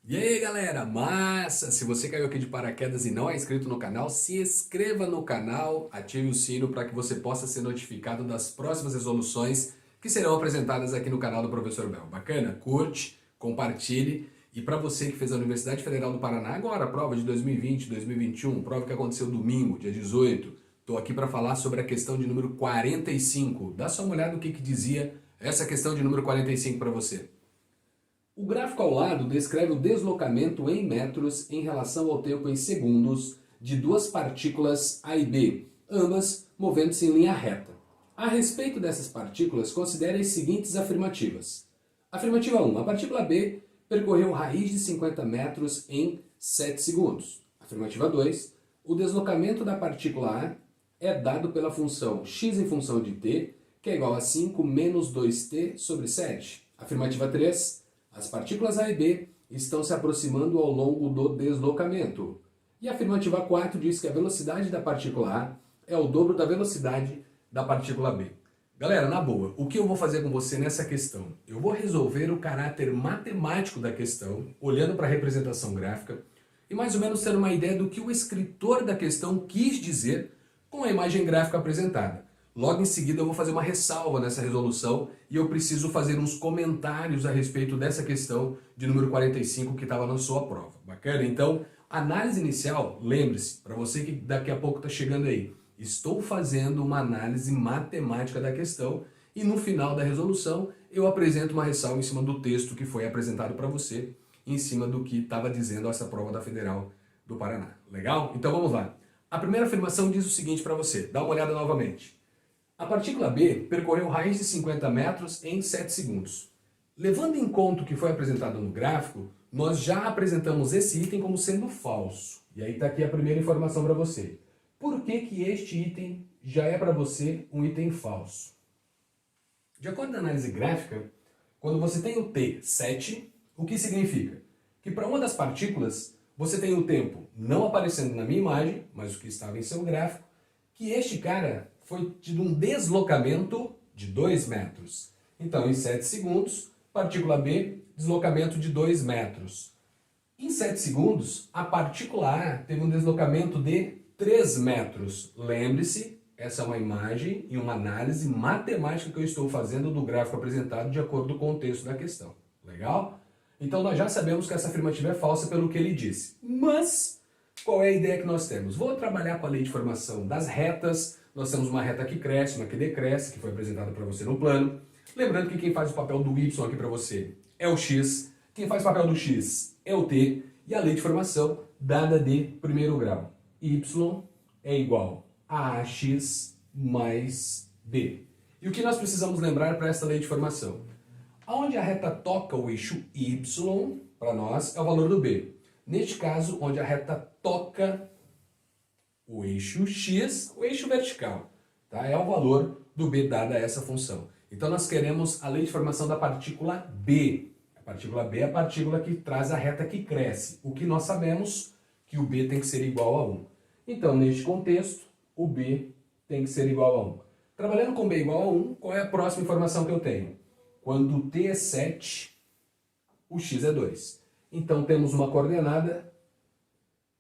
E aí galera, massa! Se você caiu aqui de paraquedas e não é inscrito no canal, se inscreva no canal, ative o sino para que você possa ser notificado das próximas resoluções que serão apresentadas aqui no canal do Professor Bel. Bacana? Curte, compartilhe e para você que fez a Universidade Federal do Paraná, agora a prova de 2020, 2021, prova que aconteceu domingo, dia 18, estou aqui para falar sobre a questão de número 45. Dá só uma olhada no que dizia essa questão de número 45 para você. O gráfico ao lado descreve o deslocamento em metros em relação ao tempo em segundos de duas partículas A e B, ambas movendo-se em linha reta. A respeito dessas partículas, considere as seguintes afirmativas. Afirmativa 1. A partícula B percorreu raiz de 50 metros em 7 segundos. Afirmativa 2. O deslocamento da partícula A é dado pela função x em função de t, que é igual a 5 menos 2t sobre 7. Afirmativa 3. As partículas A e B estão se aproximando ao longo do deslocamento. E a afirmativa 4 diz que a velocidade da partícula A é o dobro da velocidade da partícula B. Galera, na boa, o que eu vou fazer com você nessa questão? Eu vou resolver o caráter matemático da questão, olhando para a representação gráfica, e mais ou menos ter uma ideia do que o escritor da questão quis dizer com a imagem gráfica apresentada. Logo em seguida eu vou fazer uma ressalva nessa resolução e eu preciso fazer uns comentários a respeito dessa questão de número 45 que estava na sua prova. Bacana? Então, análise inicial, lembre-se, para você que daqui a pouco está chegando aí, estou fazendo uma análise matemática da questão e no final da resolução eu apresento uma ressalva em cima do texto que foi apresentado para você, em cima do que estava dizendo essa prova da Federal do Paraná. Legal? Então vamos lá. A primeira afirmação diz o seguinte para você, dá uma olhada novamente. A partícula B percorreu raiz de 50 metros em 7 segundos. Levando em conta o que foi apresentado no gráfico, nós já apresentamos esse item como sendo falso. E aí está aqui a primeira informação para você. Por que este item já é para você um item falso? De acordo com a análise gráfica, quando você tem o T 7, o que significa? Que para uma das partículas, você tem o tempo não aparecendo na minha imagem, mas o que estava em seu gráfico, que este cara foi tido um deslocamento de 2 metros. Então, em 7 segundos, partícula B, deslocamento de 2 metros. Em 7 segundos, a partícula A teve um deslocamento de 3 metros. Lembre-se, essa é uma imagem e uma análise matemática que eu estou fazendo do gráfico apresentado de acordo com o contexto da questão. Legal? Então, nós já sabemos que essa afirmativa é falsa pelo que ele disse. Mas, qual é a ideia que nós temos? Vou trabalhar com a lei de formação das retas. Nós temos uma reta que cresce, uma que decresce, que foi apresentada para você no plano. Lembrando que quem faz o papel do y aqui para você é o x, quem faz o papel do x é o t, e a lei de formação dada de primeiro grau. Y é igual a ax mais b. E o que nós precisamos lembrar para essa lei de formação? Onde a reta toca o eixo y, para nós, é o valor do b. Neste caso, onde a reta toca o eixo x, o eixo vertical, tá? É o valor do b dada a essa função. Então nós queremos a lei de formação da partícula B. A partícula B é a partícula que traz a reta que cresce. O que nós sabemos que o b tem que ser igual a 1. Então, neste contexto, o b tem que ser igual a 1. Trabalhando com b igual a 1, qual é a próxima informação que eu tenho? Quando o t é 7, o x é 2. Então temos uma coordenada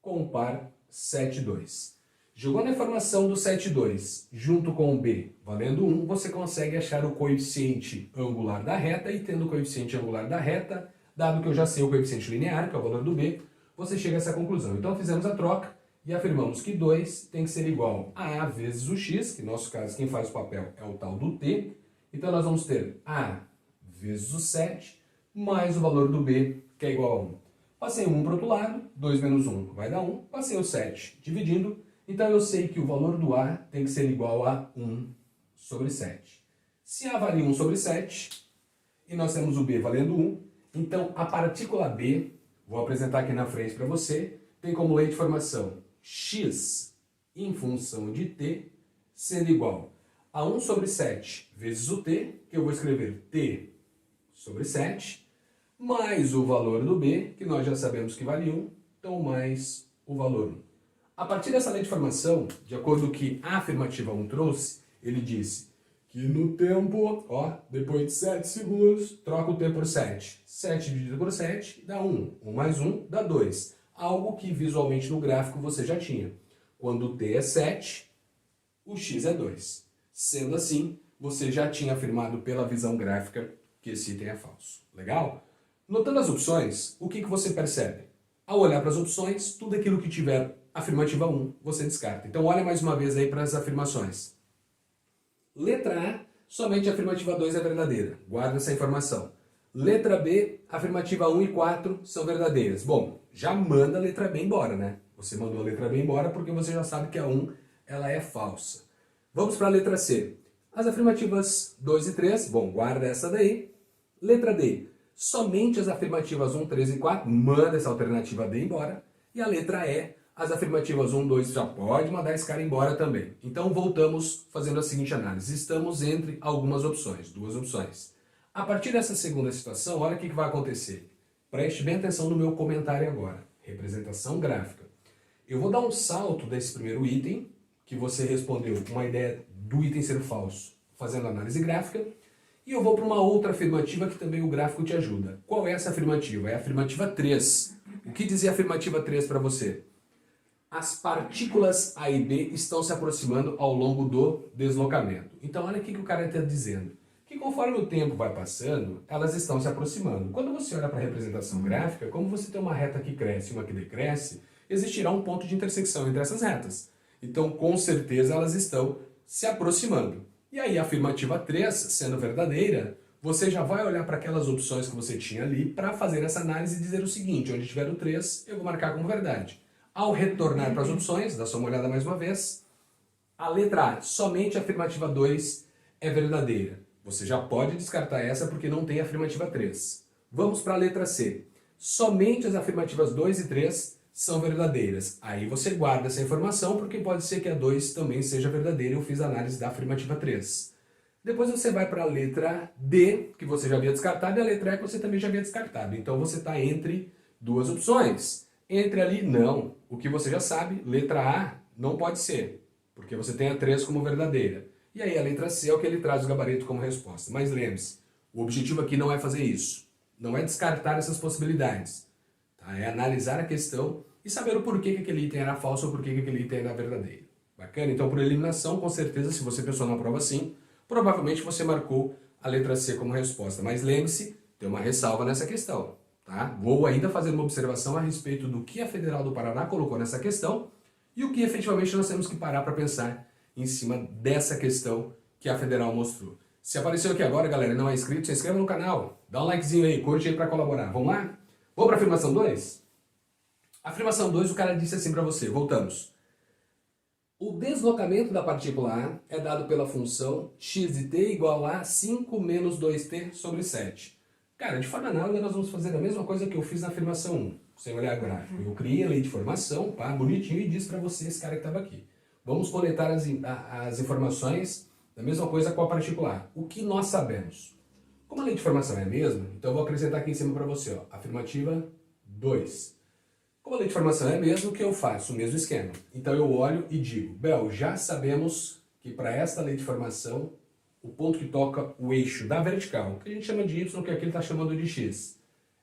com o par 7, 2. Jogando a informação do 7, 2 junto com o b valendo 1, você consegue achar o coeficiente angular da reta, e tendo o coeficiente angular da reta, dado que eu já sei o coeficiente linear, que é o valor do b, você chega a essa conclusão. Então fizemos a troca e afirmamos que 2 tem que ser igual a vezes o x, que no nosso caso quem faz o papel é o tal do t. Então nós vamos ter a vezes o 7 mais o valor do b, que é igual a 1. Passei 1 para o outro lado, 2 menos 1 vai dar 1. Passei o 7 dividindo, então eu sei que o valor do A tem que ser igual a 1 sobre 7. Se A vale 1 sobre 7, e nós temos o B valendo 1, então a partícula B, vou apresentar aqui na frente para você, tem como lei de formação x em função de t sendo igual a 1 sobre 7 vezes o t, que eu vou escrever t sobre 7, mais o valor do b, que nós já sabemos que vale 1, então mais o valor 1. A partir dessa lei de formação, de acordo com o que a afirmativa 1 trouxe, ele disse que no tempo, ó, depois de 7 segundos, troca o t por 7. 7 dividido por 7 dá 1. 1 mais 1 dá 2. Algo que visualmente no gráfico você já tinha. Quando o t é 7, o x é 2. Sendo assim, você já tinha afirmado pela visão gráfica que esse item é falso. Legal? Notando as opções, o que você percebe? Ao olhar para as opções, tudo aquilo que tiver afirmativa 1, você descarta. Então olha mais uma vez aí para as afirmações. Letra A, somente a afirmativa 2 é verdadeira. Guarda essa informação. Letra B, afirmativa 1 e 4 são verdadeiras. Bom, já manda a letra B embora, né? Você mandou a letra B embora porque você já sabe que a 1 ela é falsa. Vamos para a letra C. As afirmativas 2 e 3, bom, guarda essa daí. Letra D, somente as afirmativas 1, 3 e 4, manda essa alternativa D embora. E a letra E, as afirmativas 1, 2 já pode mandar esse cara embora também. Então voltamos fazendo a seguinte análise. Estamos entre algumas opções, duas opções. A partir dessa segunda situação, olha o que vai acontecer. Preste bem atenção no meu comentário agora. Representação gráfica. Eu vou dar um salto desse primeiro item, que você respondeu com uma ideia do item ser falso, fazendo análise gráfica, e eu vou para uma outra afirmativa que também o gráfico te ajuda. Qual é essa afirmativa? É a afirmativa 3. O que dizia a afirmativa 3 para você? As partículas A e B estão se aproximando ao longo do deslocamento. Então olha o que o cara está dizendo. Que conforme o tempo vai passando, elas estão se aproximando. Quando você olha para a representação gráfica, como você tem uma reta que cresce e uma que decresce, existirá um ponto de intersecção entre essas retas. Então com certeza elas estão se aproximando. E aí a afirmativa 3, sendo verdadeira, você já vai olhar para aquelas opções que você tinha ali para fazer essa análise e dizer o seguinte, onde tiver o 3, eu vou marcar como verdade. Ao retornar para as opções, dá só uma olhada mais uma vez, a letra A, somente a afirmativa 2 é verdadeira. Você já pode descartar essa porque não tem afirmativa 3. Vamos para a letra C. Somente as afirmativas 2 e 3 são verdadeiras. Aí você guarda essa informação porque pode ser que a 2 também seja verdadeira. Eu fiz a análise da afirmativa 3. Depois você vai para a letra D, que você já havia descartado, e a letra E que você também já havia descartado. Então você está entre duas opções. Entre ali, não. O que você já sabe, letra A não pode ser, porque você tem a 3 como verdadeira. E aí a letra C é o que ele traz o gabarito como resposta. Mas lembre-se, o objetivo aqui não é fazer isso. Não é descartar essas possibilidades. Tá? É analisar a questão e saber o porquê que aquele item era falso ou porquê que aquele item era verdadeiro. Bacana? Então, por eliminação, com certeza, se você pensou na prova assim, provavelmente você marcou a letra C como resposta. Mas lembre-se, tem uma ressalva nessa questão. Tá? Vou ainda fazer uma observação a respeito do que a Federal do Paraná colocou nessa questão e o que efetivamente nós temos que parar para pensar em cima dessa questão que a Federal mostrou. Se apareceu aqui agora, galera, e não é inscrito, se inscreva no canal, dá um likezinho aí, curte aí para colaborar. Vamos lá? Vamos para a afirmação 2? Afirmação 2, o cara disse assim para você, voltamos. O deslocamento da partícula A é dado pela função x de t igual a 5 menos 2t sobre 7. Cara, de forma análoga, nós vamos fazer a mesma coisa que eu fiz na afirmação 1, sem olhar gráfico. Eu criei a lei de formação, pá, bonitinho, e disse para você, esse cara que estava aqui. Vamos coletar as informações da mesma coisa com a particular. O que nós sabemos? Como a lei de formação é a mesma, então eu vou acrescentar aqui em cima para você, ó, afirmativa 2. Como a lei de formação é a mesma, o que eu faço? O mesmo esquema. Então eu olho e digo, Bel, já sabemos que para esta lei de formação, o ponto que toca o eixo da vertical, que a gente chama de y, que aqui ele está chamando de x,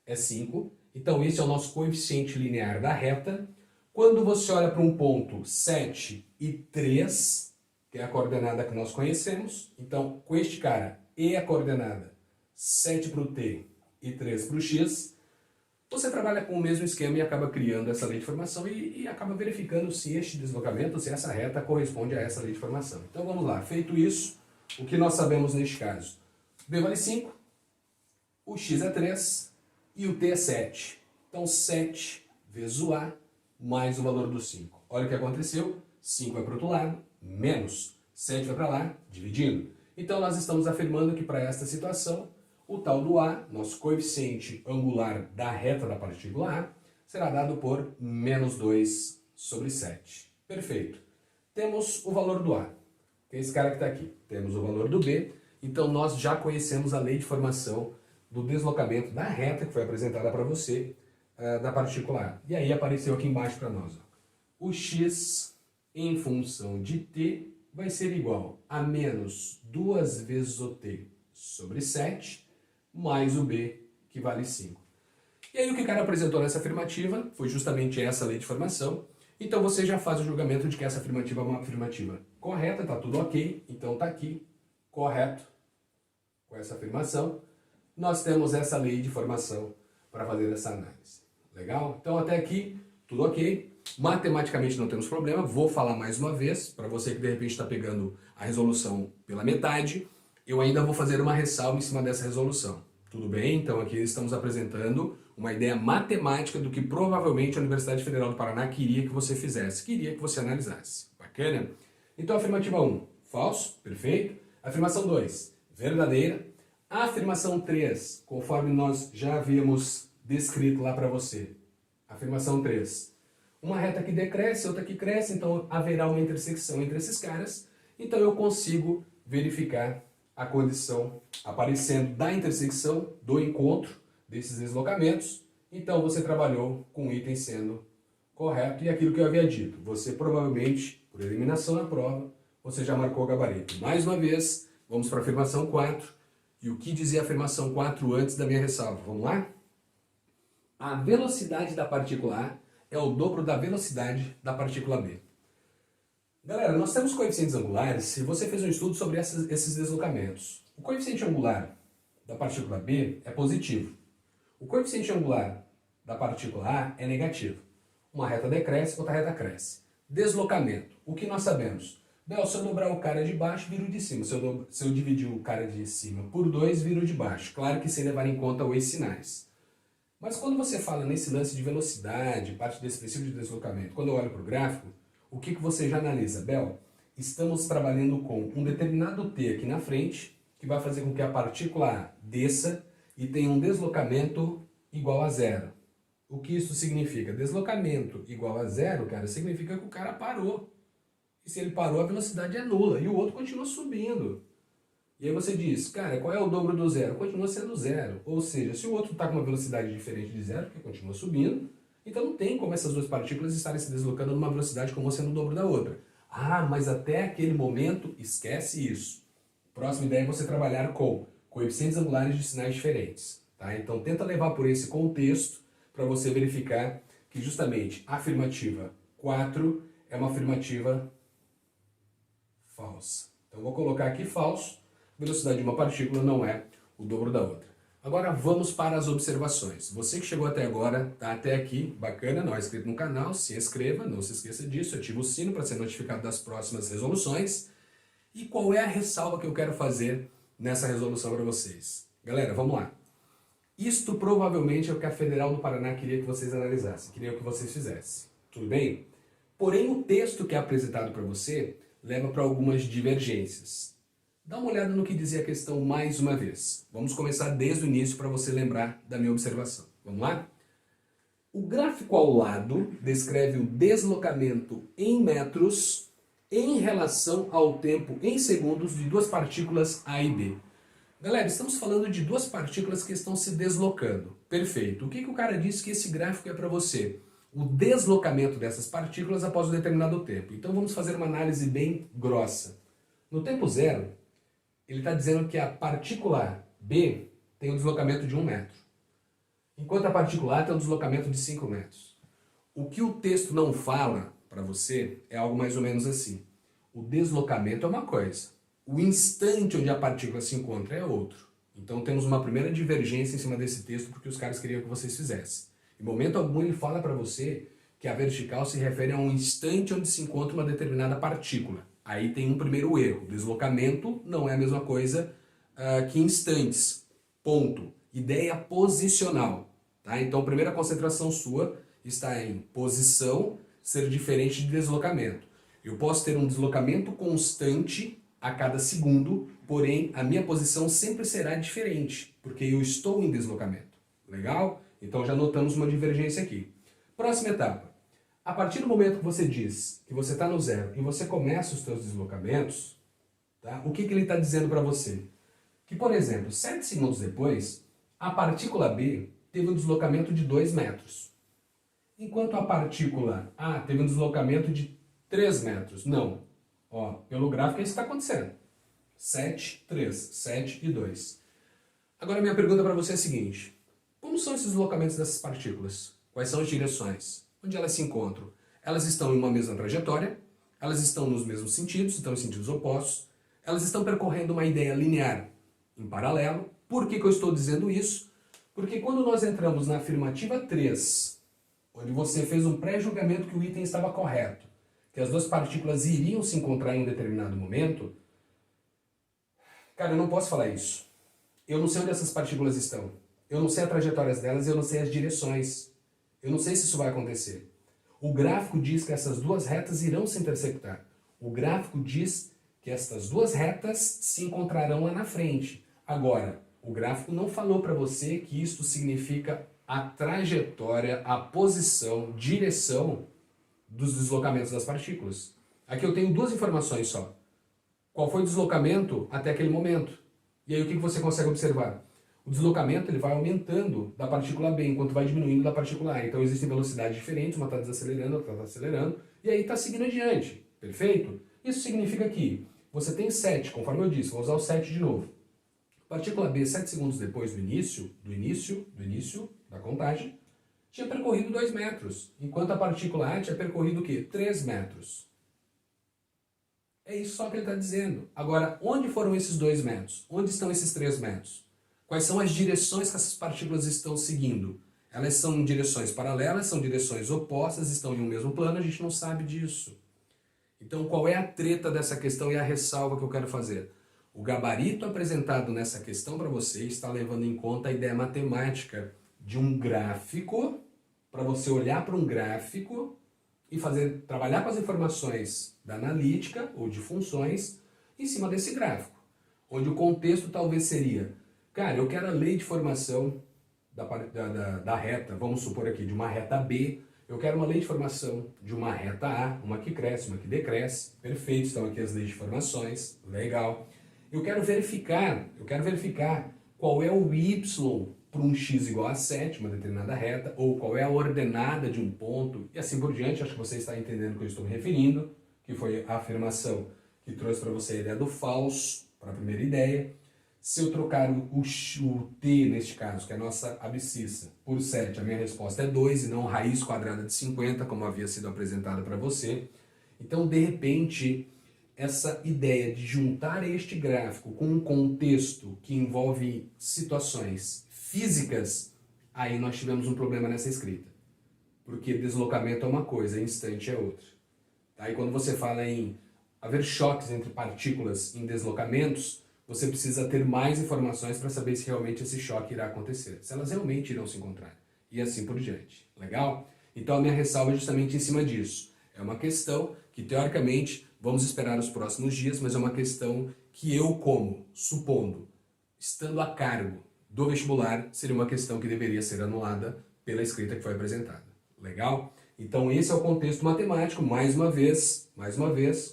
é 5. Então esse é o nosso coeficiente linear da reta. Quando você olha para um ponto 7 e 3, que é a coordenada que nós conhecemos, então com este cara e a coordenada 7 para o t e 3 para o x, você trabalha com o mesmo esquema e acaba criando essa lei de formação e acaba verificando se este deslocamento, se essa reta corresponde a essa lei de formação. Então vamos lá, feito isso, o que nós sabemos neste caso? B vale 5, o x é 3 e o t é 7. Então 7 vezes o A mais o valor do 5. Olha o que aconteceu, 5 vai para o outro lado, menos 7 vai para lá, dividindo. Então nós estamos afirmando que para esta situação, o tal do A, nosso coeficiente angular da reta da partícula A, será dado por menos 2 sobre 7. Perfeito. Temos o valor do A, que é esse cara que está aqui. Temos o valor do B, então nós já conhecemos a lei de formação do deslocamento da reta que foi apresentada para você, da partícula A. E aí apareceu aqui embaixo para nós, ó, o x em função de t vai ser igual a menos 2 vezes o t sobre 7, mais o b, que vale 5. E aí o que o cara apresentou nessa afirmativa foi justamente essa lei de formação. Então você já faz o julgamento de que essa afirmativa é uma afirmativa correta, tá tudo ok. Então tá aqui, correto, com essa afirmação. Nós temos essa lei de formação para fazer essa análise. Legal? Então até aqui, tudo ok. Matematicamente não temos problema. Vou falar mais uma vez, para você que de repente está pegando a resolução pela metade. Eu ainda vou fazer uma ressalva em cima dessa resolução. Tudo bem? Então aqui estamos apresentando uma ideia matemática do que provavelmente a Universidade Federal do Paraná queria que você fizesse, queria que você analisasse. Bacana? Então afirmativa 1, falso, perfeito. Afirmação 2, verdadeira. A afirmação 3, conforme nós já havíamos descrito lá para você. Afirmação 3, uma reta que decresce, outra que cresce, então haverá uma intersecção entre esses caras. Então eu consigo verificar a condição aparecendo da intersecção, do encontro desses deslocamentos. Então você trabalhou com o item sendo correto e aquilo que eu havia dito. Você provavelmente, por eliminação na prova, você já marcou o gabarito. Mais uma vez, vamos para a afirmação 4. E o que dizia a afirmação 4 antes da minha ressalva? Vamos lá? A velocidade da partícula A é o dobro da velocidade da partícula B. Galera, nós temos coeficientes angulares e você fez um estudo sobre esses deslocamentos. O coeficiente angular da partícula B é positivo. O coeficiente angular da partícula A é negativo. Uma reta decresce, outra reta cresce. Deslocamento. O que nós sabemos? Bel, se eu dobrar o cara de baixo, viro de cima. Se eu dividir o cara de cima por 2, viro de baixo. Claro que sem levar em conta os sinais. Mas quando você fala nesse lance de velocidade, parte desse princípio de deslocamento, quando eu olho para o gráfico, o que você já analisa? Bel, estamos trabalhando com um determinado t aqui na frente, que vai fazer com que a partícula A desça e tenha um deslocamento igual a zero. O que isso significa? Deslocamento igual a zero, cara, significa que o cara parou. E se ele parou, a velocidade é nula e o outro continua subindo. E aí você diz, cara, qual é o dobro do zero? Continua sendo zero. Ou seja, se o outro está com uma velocidade diferente de zero, porque continua subindo, então não tem como essas duas partículas estarem se deslocando numa velocidade como sendo o dobro da outra. Ah, mas até aquele momento, esquece isso. Próxima ideia é você trabalhar com coeficientes angulares de sinais diferentes. Tá? Então tenta levar por esse contexto para você verificar que justamente a afirmativa 4 é uma afirmativa falsa. Então vou colocar aqui falso, velocidade de uma partícula não é o dobro da outra. Agora vamos para as observações. Você que chegou até agora, tá até aqui, bacana, não é inscrito no canal, se inscreva, não se esqueça disso, ativa o sino para ser notificado das próximas resoluções. E qual é a ressalva que eu quero fazer nessa resolução para vocês? Galera, vamos lá. Isto provavelmente é o que a Federal do Paraná queria que vocês analisassem, queria que vocês fizessem. Tudo bem? Porém, o texto que é apresentado para você leva para algumas divergências. Dá uma olhada no que dizia a questão mais uma vez. Vamos começar desde o início para você lembrar da minha observação. Vamos lá? O gráfico ao lado descreve o deslocamento em metros em relação ao tempo em segundos de duas partículas A e B. Galera, estamos falando de duas partículas que estão se deslocando. Perfeito. O que o cara disse que esse gráfico é para você? O deslocamento dessas partículas após um determinado tempo. Então vamos fazer uma análise bem grossa. No tempo zero, ele está dizendo que a partícula B tem um deslocamento de 1 metro, enquanto a partícula A tem um deslocamento de 5 metros. O que o texto não fala para você é algo mais ou menos assim. O deslocamento é uma coisa, o instante onde a partícula se encontra é outro. Então temos uma primeira divergência em cima desse texto porque os caras queriam que vocês fizessem. Em momento algum ele fala para você que a vertical se refere a um instante onde se encontra uma determinada partícula. Aí tem um primeiro erro. Deslocamento não é a mesma coisa que instantes. Ponto. Ideia posicional. Tá? Então a primeira concentração sua está em posição ser diferente de deslocamento. Eu posso ter um deslocamento constante a cada segundo, porém a minha posição sempre será diferente, porque eu estou em deslocamento. Legal? Então já notamos uma divergência aqui. Próxima etapa. A partir do momento que você diz que você está no zero e você começa os seus deslocamentos, tá? O que ele está dizendo para você? Que, por exemplo, 7 segundos depois, a partícula B teve um deslocamento de 2 metros. Enquanto a partícula A teve um deslocamento de 3 metros. Não. Ó, pelo gráfico é isso que está acontecendo. 7, 3, 7 e 2. Agora minha pergunta para você é a seguinte. Como são esses deslocamentos dessas partículas? Quais são as direções? Onde elas se encontram? Elas estão em uma mesma trajetória? Elas estão nos mesmos sentidos, estão em sentidos opostos? Elas estão percorrendo uma ideia linear em paralelo? Por que eu estou dizendo isso? Porque quando nós entramos na afirmativa 3, onde você fez um pré-julgamento que o item estava correto, que as duas partículas iriam se encontrar em um determinado momento, cara, eu não posso falar isso. Eu não sei onde essas partículas estão. Eu não sei as trajetórias delas, eu não sei as direções. Eu não sei se isso vai acontecer. O gráfico diz que essas duas retas irão se intersectar. O gráfico diz que essas duas retas se encontrarão lá na frente. Agora, o gráfico não falou para você que isto significa a trajetória, a posição, direção dos deslocamentos das partículas. Aqui eu tenho duas informações só. Qual foi o deslocamento até aquele momento? E aí o que você consegue observar? O deslocamento ele vai aumentando da partícula B, enquanto vai diminuindo da partícula A. Então existem velocidades diferentes, uma está desacelerando, outra está acelerando, e aí está seguindo adiante. Perfeito? Isso significa que você tem 7, conforme eu disse, vou usar o 7 de novo. Partícula B, 7 segundos depois do início da contagem, tinha percorrido 2 metros, enquanto a partícula A tinha percorrido o quê? 3 metros. É isso só que ele está dizendo. Agora, onde foram esses 2 metros? Onde estão esses 3 metros? Quais são as direções que essas partículas estão seguindo? Elas são direções paralelas, são direções opostas, estão em um mesmo plano, a gente não sabe disso. Então, qual é a treta dessa questão e a ressalva que eu quero fazer? O gabarito apresentado nessa questão para você está levando em conta a ideia matemática de um gráfico, para você olhar para um gráfico e trabalhar com as informações da analítica ou de funções em cima desse gráfico. Onde o contexto talvez seria, cara, eu quero a lei de formação da reta, vamos supor aqui, de uma reta B, eu quero uma lei de formação de uma reta A, uma que cresce, uma que decresce, perfeito, estão aqui as leis de formações, legal. Eu quero verificar qual é o y para um x igual a 7, uma determinada reta, ou qual é a ordenada de um ponto, e assim por diante. Acho que você está entendendo o que eu estou me referindo, que foi a afirmação que trouxe para você a ideia do falso, para a primeira ideia. Se eu trocar o t, neste caso, que é a nossa abscissa, por 7, a minha resposta é 2, e não raiz quadrada de 50, como havia sido apresentada para você. Então, de repente, essa ideia de juntar este gráfico com um contexto que envolve situações físicas, aí nós tivemos um problema nessa escrita. Porque deslocamento é uma coisa, instante é outra. Aí quando você fala em haver choques entre partículas em deslocamentos, você precisa ter mais informações para saber se realmente esse choque irá acontecer, se elas realmente irão se encontrar, e assim por diante. Legal? Então a minha ressalva é justamente em cima disso. É uma questão que, teoricamente, vamos esperar os próximos dias, mas é uma questão que eu, supondo, estando a cargo do vestibular, seria uma questão que deveria ser anulada pela escrita que foi apresentada. Legal? Então esse é o contexto matemático, mais uma vez,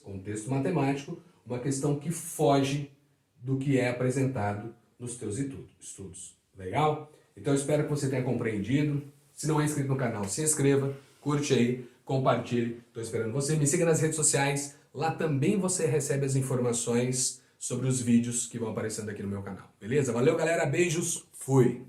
contexto matemático, uma questão que foge do que é apresentado nos teus estudos. Legal? Então eu espero que você tenha compreendido. Se não é inscrito no canal, se inscreva, curte aí, compartilhe. Estou esperando você. Me siga nas redes sociais. Lá também você recebe as informações sobre os vídeos que vão aparecendo aqui no meu canal. Beleza? Valeu, galera. Beijos. Fui.